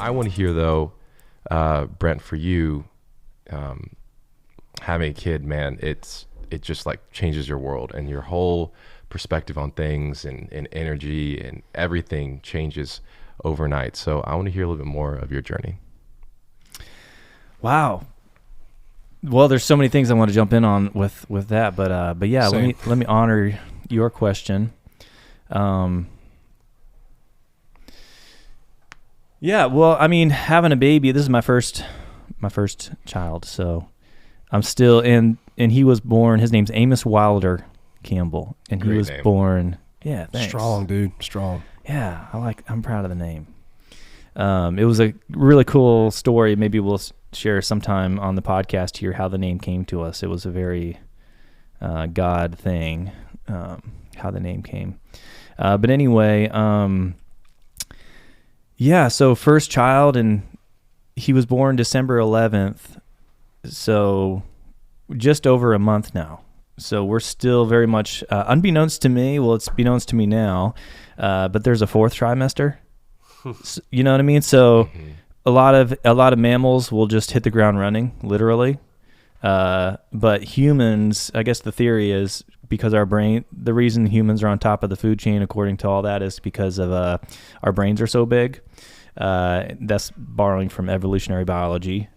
I want to hear though, Brent, for you, having a kid, man, it just like changes your world and your whole perspective on things and energy and everything changes overnight. So I want to hear a little bit more of your journey. Wow. Well, there's so many things I want to jump in on with that, but yeah, Same. let me honor your question. Yeah, well, I mean, having a baby, this is my first child, so I'm still in, and he was born, his name's Amos Wilder Campbell, and Great he was name. born, yeah, thanks. Strong, dude. Strong. Yeah, I'm proud of the name. It was a really cool story. Maybe we'll share sometime on the podcast here how the name came to us. It was a very God thing, how the name came. But anyway, yeah, so first child, and he was born December 11th, so just over a month now. So we're still very much, unbeknownst to me, well, it's beknownst to me now, but there's a fourth trimester. You know what I mean? So a lot of mammals will just hit the ground running, literally. But humans, I guess the theory is because the reason humans are on top of the food chain, according to all that, is because of our brains are so big. That's borrowing from evolutionary biology.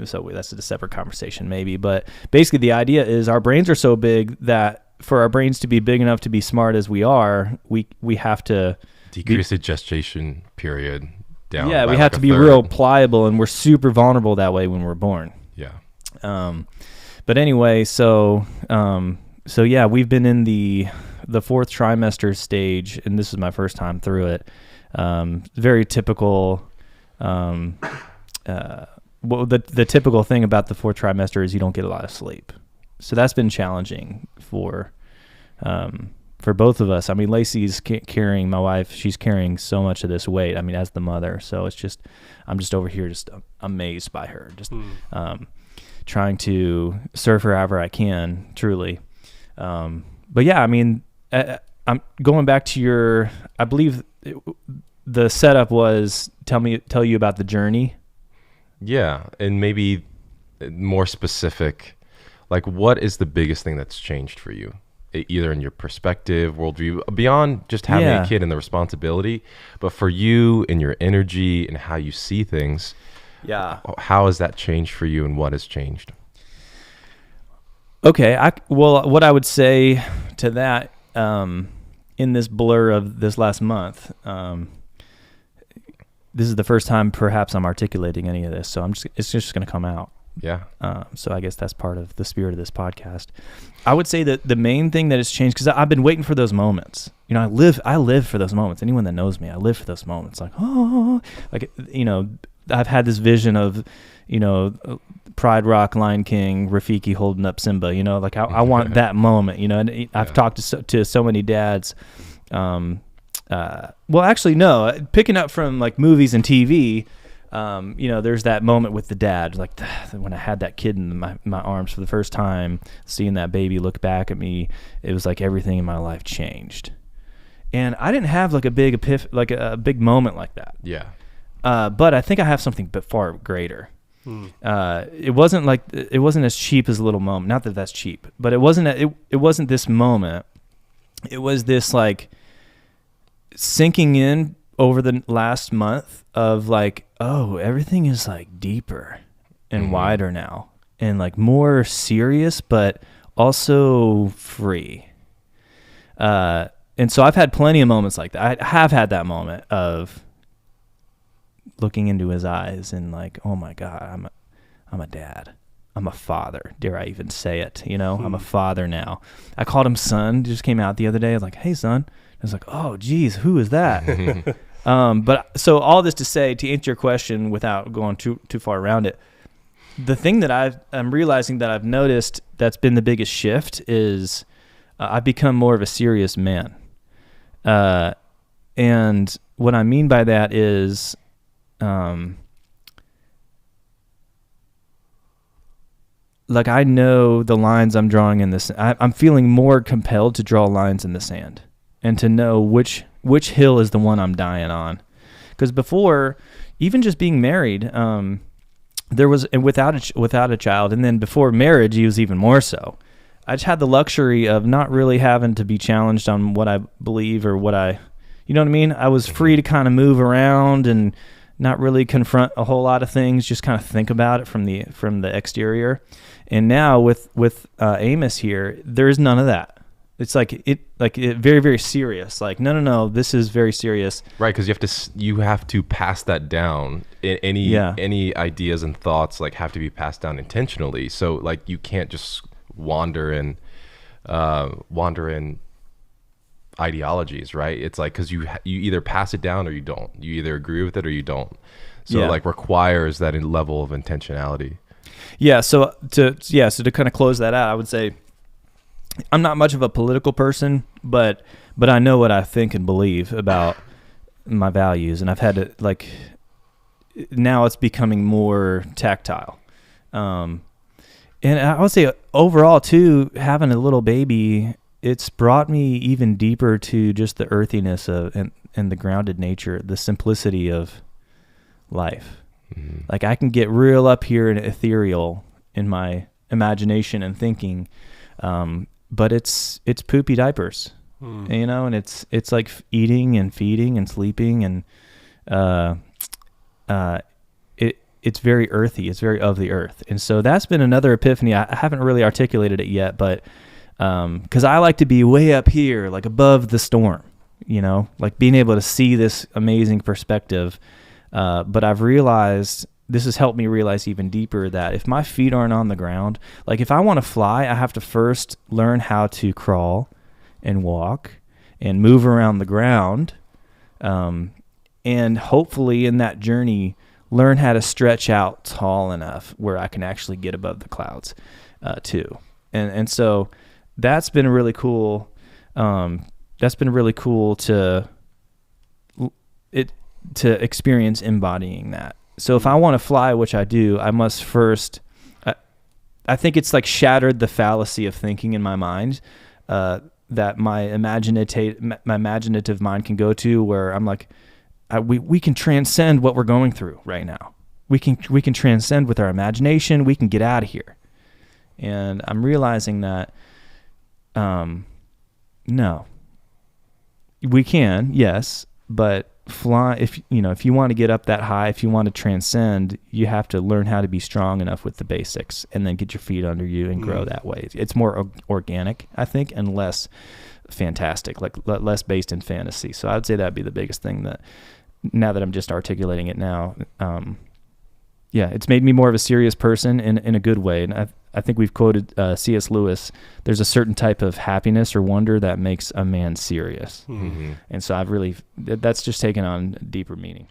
So that's a separate conversation maybe. But basically the idea is our brains are so big that for our brains to be big enough to be smart as we are, we have to Decrease the gestation period down. Yeah, by we like have a to be third. real pliable, and we're super vulnerable that way when we're born. Yeah. But anyway, so yeah, we've been in the fourth trimester stage, and this is my first time through it. Very typical. Well, the typical thing about the fourth trimester is you don't get a lot of sleep, so that's been challenging for both of us. I mean, Lacey's carrying, my wife, she's carrying so much of this weight. I mean, as the mother, so it's just, I'm just over here just amazed by her, just trying to serve her however I can, truly. But yeah, I mean, I'm going back to I believe the setup was tell you about the journey. Yeah, and maybe more specific, like what is the biggest thing that's changed for you? Either in your perspective, worldview, beyond just having a kid and the responsibility, but for you and your energy and how you see things. Yeah. How has that changed for you, and what has changed? Okay. What I would say to that, in this blur of this last month, this is the first time perhaps I'm articulating any of this, so it's just going to come out. Yeah. So I guess that's part of the spirit of this podcast. I would say that the main thing that has changed, because I've been waiting for those moments. You know, I live for those moments. Anyone that knows me, I live for those moments. Like, oh, like, you know, I've had this vision of, you know, Pride Rock, Lion King, Rafiki holding up Simba. You know, like I want that moment. You know, and I've talked to so many dads. Well, actually, no. Picking up from like movies and TV. You know, there's that moment with the dad, like when I had that kid in my arms for the first time, seeing that baby look back at me, it was like everything in my life changed. And I didn't have like a big a big moment like that. Yeah. But I think I have something far greater. It wasn't as cheap as a little moment. Not that that's cheap, but it wasn't this moment. It was this like sinking in over the last month of like, oh, everything is like deeper and wider now and like more serious, but also free. And so I've had plenty of moments like that. I have had that moment of looking into his eyes and like, oh my God, I'm a dad. I'm a father. Dare I even say it? You know, I'm a father now. I called him son. Just came out the other day. I was like, hey, son. I was like, oh, geez, who is that? But so all this to say, to answer your question without going too far around it, the thing that I'm realizing that I've noticed that's been the biggest shift is I've become more of a serious man. And what I mean by that is, like I know the lines I'm drawing in this. I'm feeling more compelled to draw lines in the sand and to know which hill is the one I'm dying on. Because before, even just being married, there was, and without a child, and then before marriage, he was even more so. I just had the luxury of not really having to be challenged on what I believe or you know what I mean? I was free to kind of move around and not really confront a whole lot of things, just kind of think about it from the exterior. And now with Amos here, there is none of that. It's very, very serious. Like, no, this is very serious. Right, because you have to pass that down. Any ideas and thoughts like have to be passed down intentionally. So like you can't just wander in ideologies, right? It's like because you either pass it down or you don't. You either agree with it or you don't. So like requires that level of intentionality. Yeah. So to kind of close that out, I would say, I'm not much of a political person, but I know what I think and believe about my values, and I've had to now it's becoming more tactile. And I would say overall too, having a little baby, it's brought me even deeper to just the earthiness of and the grounded nature, the simplicity of life. Mm-hmm. Like I can get real up here and ethereal in my imagination and thinking. But it's poopy diapers, and it's like eating and feeding and sleeping, and it's very earthy. It's very of the earth, and so that's been another epiphany. I haven't really articulated it yet, but because I like to be way up here, like above the storm, like being able to see this amazing perspective. But I've realized. This has helped me realize even deeper that if my feet aren't on the ground, like if I want to fly, I have to first learn how to crawl and walk and move around the ground. And hopefully in that journey, learn how to stretch out tall enough where I can actually get above the clouds too. And so that's been really cool. That's been really cool to experience embodying that. So if I want to fly, which I do, I must first, I think it's like shattered the fallacy of thinking in my mind that my imaginative mind can go to, where I'm like, we can transcend what we're going through right now. We can transcend with our imagination. We can get out of here. And I'm realizing that, no, we can, yes, but fly, if you want to get up that high, if you want to transcend, you have to learn how to be strong enough with the basics and then get your feet under you and grow that way. It's more organic, I think, and less fantastic, like less based in fantasy. So I would say that'd be the biggest thing, that now that I'm just articulating it now, it's made me more of a serious person in a good way. And I think we've quoted C.S. Lewis, there's a certain type of happiness or wonder that makes a man serious. Mm-hmm. And so that's just taken on deeper meaning.